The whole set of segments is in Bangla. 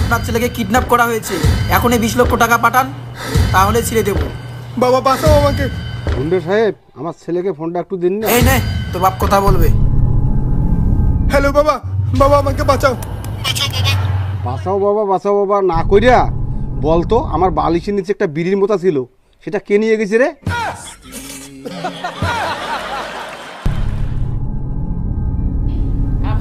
আপনার ছেলেকে কিডন্যাপ করা হয়েছে। এখন এই 20 লক্ষ টাকা পাঠান, তাহলে ছেড়ে দেবো। বাবা বাঁচাও আমাকে। গুন্ডে সাহেব, আমার ছেলেকে ফোনটা একটু দিন না। এই নে, তোর বাপ কথা বলবে। হ্যালো বাবা, বাবা আমাকে বাঁচাও। বাঁচাও বাবা না কইরা বলতো, আমার বালিশের নিচে একটা বিড়ির মোতা ছিল, সেটা কে নিয়ে গেছে রে?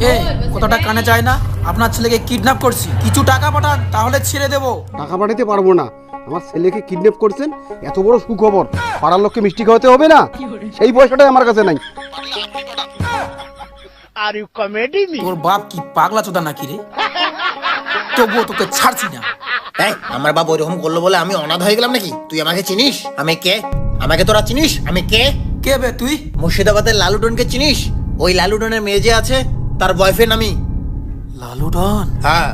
এ কথাটা কানে যায় না? আপনার ছেলেকে কিডন্যাপ করছি, কিছু টাকা পাঠান, তাহলে ছেড়ে দেবো। টাকা পাঠাতে পারবো না। আমার ছেলেকে কিডন্যাপ করছেন, এত বড় সুখবর, পাড়ার লোককে মিষ্টি খাওয়াতে হবে না? সেই পয়সাটাই আমার কাছে নাই। তোর বাপ কি পাগলা চোদা নাকি রে? তবুও তোকে ছাড়ছি না। এই আমার বাবা ওইরকম করলো বলে আমি অনাথ হয়ে গেলাম নাকি? তুই আমাকে চিনিস? আমি কে? আমাকে তোরা চিনিস? আমি কে? কে বে তুই? মুর্শিদাবাদের লালুটনকে চিনিস? ওই লালুটনের মেয়ে যে আছে, তার বয়ফ্রেন্ড আমি। লালু ডন? হ্যাঁ।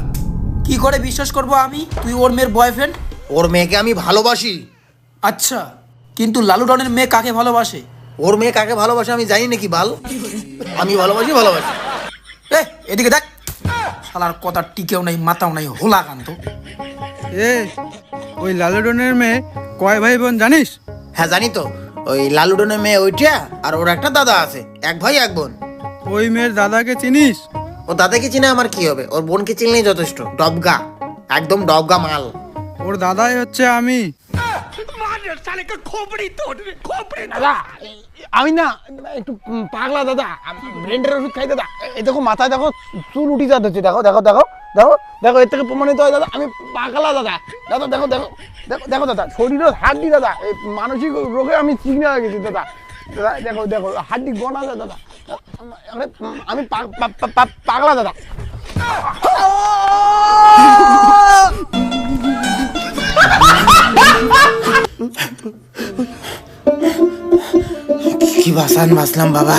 কি করে বিশ্বাস করবো আমি তুই ওর মেয়ের বয়ফ্রেন্ড? ওর মেয়েকে আমি ভালোবাসি। আচ্ছা, কিন্তু লালু ডনের মেয়ে কাকে ভালোবাসে? ওর মেয়ে কাকে ভালোবাসে আমি জানি নাকি বাল? আমি ভালোবাসি। এ এদিকে দেখ, শালার কথা টিকেও নাই, মাথাও নাই, হোলা কান্ত। এ ওই লালুডনের মেয়ে কয় ভাই বোন জানিস? হ্যাঁ জানি তো, ওই লালুটনের মেয়ে ওইটা, আর ওর একটা দাদা আছে, এক ভাই এক বোন। ওই মেয়ের দাদাকে চিনিস? ও দাদাকে চিনে আমার কি হবে? ওর বোনকে চিনলেই যথেষ্ট। ডবগা, একদম ডবগা মাল। ওর দাদাই হচ্ছে আমি। দাদা আমি না একটু পাগলা দাদা, ব্রেন্ডের ওষুধ খাই দাদা। এই দেখো মাথায় দেখো চুল উঠি যাচ্ছে, দেখো দেখো দেখো দেখো দেখো, এর থেকে প্রমাণিত হয় দাদা আমি পাগলা দাদা। দাদা দেখো দেখো দেখো দেখো দাদা, শরীরের হাড্ডি দাদা, এই মানসিক রোগে আমি চিকনা হয়ে গেছি দাদা। দাদা দেখো দেখো হাড্ডি গোনা আছে দাদা, আমি পাগলা দাদা। কি বাসান বাসলাম বাবা।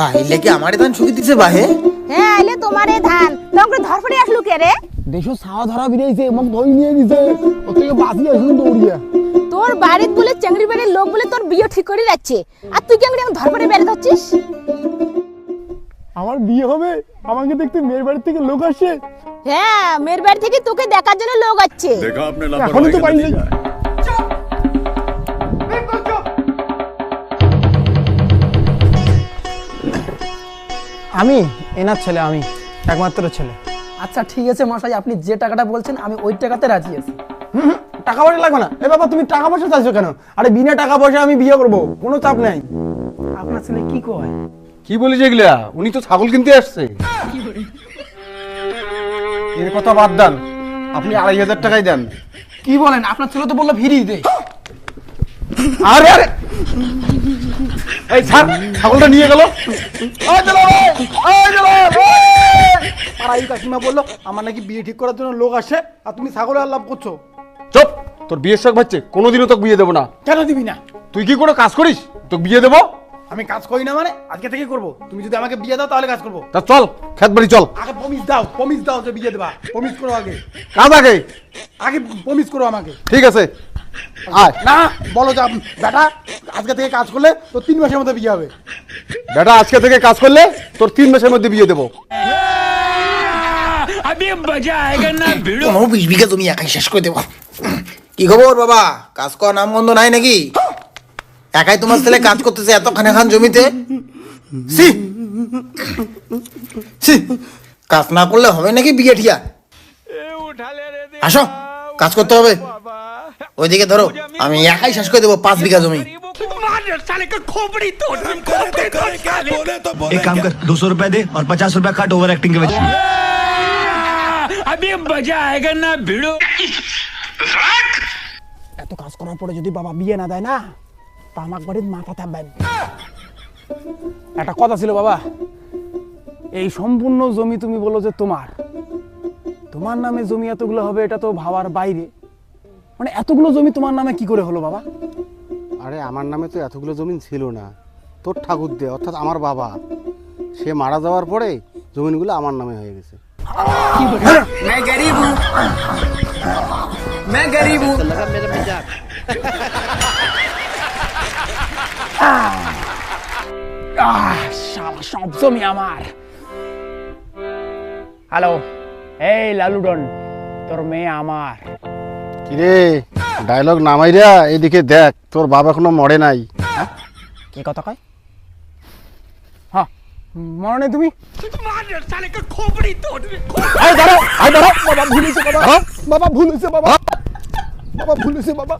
আইলে কি আমারে ধান শুকি দিছে বাহে? হ্যাঁ আইলে তোমারে ধান তোকে ধরফড়ে আসলু কে রে? দেশো ছাওয়া ধরা বিরাইছে, মোক ধই নিয়ে গেছে, ওর থেকে বাঁচি আসুন দৌড়িয়া। তোর বাড়িত বলে চেংড়ি বাড়ির লোক বলে তোর বিয়ে ঠিক করে যাচ্ছে, আর তুই কেন ধরফড়ে বেড়ে যাচ্ছিস? আমার বিয়ে হবে, আমাকে দেখতে মেয়ের বাড়ি থেকে লোক আসে। হ্যাঁ, মেয়ের বাড়ি থেকে তোকে দেখার জন্য লোক আসছে। এখনই তো পাই নাই। আমি এনার ছেলে, আমি একমাত্র ছেলে। আচ্ছা ঠিক আছে মশাই, আপনি যে টাকাটা বলছেন আমি ওই টাকাতে রাজি আছি। টাকা পয়সা লাগবে না। এ বাবা তুমি টাকা পয়সা চাইছো কেন? আরে বিনা টাকা পয়সা আমি বিয়ে করবো, কোনো চাপ নাই। আপনার ছেলে কি কয়? কি বলিস এগুলা? উনি তো ছাগল কিনতে আসছে। এর কথা বাদ দেন, আপনি 2500 টাকাই দেন। কি বলেন? আপনার ছেলে তো বললো ফিরি দে। আরে আরে এই ছাড়, ছাগলটা নিয়ে গেল। পাড়াই কাকিমা বললো আমার নাকি বিয়ে ঠিক করার জন্য লোক আসে, আর তুমি ছাগলের আলাপ করছো। চুপ, তোর বিয়ের শখ বাচ্চে, কোনোদিনও তোকে বিয়ে দেবো না। কেন দিবি না? তুই কি করে কাজ করিস? তোকে বিয়ে দেবো? আমি কাজ করি না মানে আজকে থেকে করবো। তুমি যদি আমাকে বিয়ে দাও তাহলে কাজ করবো। তা চল, খেত বাড়ি চল। আগে প্রমিস দাও যে বিয়ে দেবা। প্রমিস করো আগে, কাজ আগে। আগে প্রমিস করো আমাকে। ঠিক আছে, আয়। না বলো যে বেটা আজকে থেকে কাজ করলে তো 3 মাসের মধ্যে বিয়ে হবে। বেটা আজকে থেকে কাজ করলে তোর 3 মাসের মধ্যে বিয়ে দেবো। কোনো 20 বিঘা জমি একাই শেষ করে দেবো। কি খবর বাবা? কাজ করার নাম গন্ধ নাই নাকি? একাই তোমার ছেলে কাজ করতেছে এত খান জমিতে? সি সি, কাজ না করলে হবে নাকি বিয়ে ঠিয়া? আসো, কাজ করতে হবে। ওইদিকে ধরো, আমি একাই শেষ করে দেবো 5 বিঘা জমি। एक काम कर, 200 रुपए दे और 50 रुपए काट ओवर एक्टिंग के वजह। এত কাজ করার পরে যদি বাবা বিয়ে না দেয় না, তা আমার বাড়ির মাথা থাকবেন। একটা কথা ছিল বাবা, এই সম্পূর্ণ জমি তুমি বলো যে তোমার নামে জমি এতগুলো হবে, এটা তো ভাবার বাইরে। মানে এতগুলো জমি তোমার নামে কি করে হলো বাবা? আরে আমার নামে তো এতগুলো জমি ছিল না, তোর ঠাকুর দে অর্থাৎ আমার বাবা, সে মারা যাওয়ার পরে জমিনগুলো আমার নামে হয়ে গেছে। শালা সব জমি আমার। হ্যালো এই লালুডন, তোর মেয়ে আমার। কিরে ডায়লগ নামাইরা এদিকে দেখ, তোর বাবা এখনো মরে নাই। কি কথা কয়? হ্যাঁ, মনে নেই তুমি? দাঁড়াও, বাবা ভুল হয়েছে, বাবা ভুল হয়েছে, বাবা ভুল হয়েছে, বাবা